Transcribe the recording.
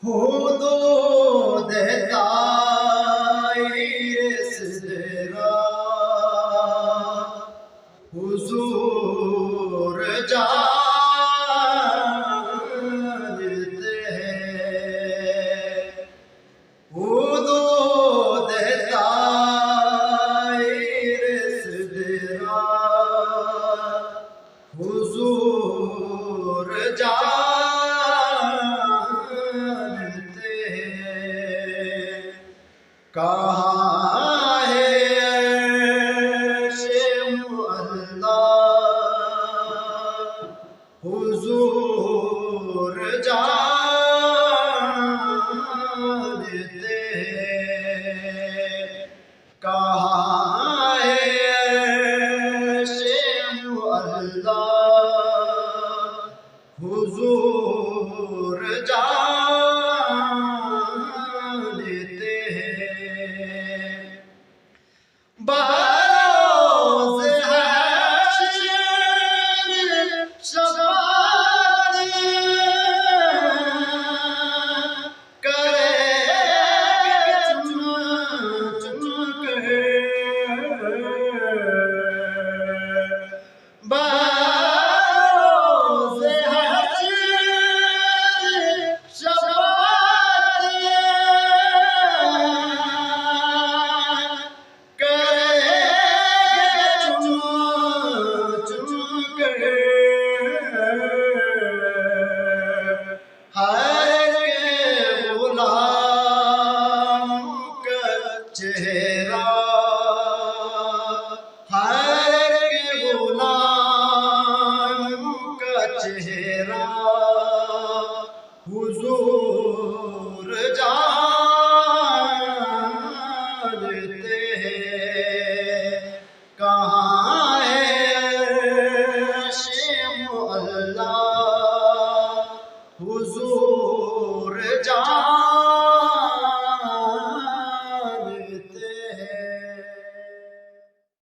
حدود دائر صدرا حضور جانتے ہیں حدود دائر صدرا حضور جانتے ہیں کہاں ہے عرش اللہ حضور جانتے ہیں کہاں ہے عرش اللہ حضور جانتے ہیں بروز حشر شفاعت کرے گے چن کر بروز چہرہ ہر غلام کا چہرہ حضور جانتے ہیں کہاں ہے عرش اللہ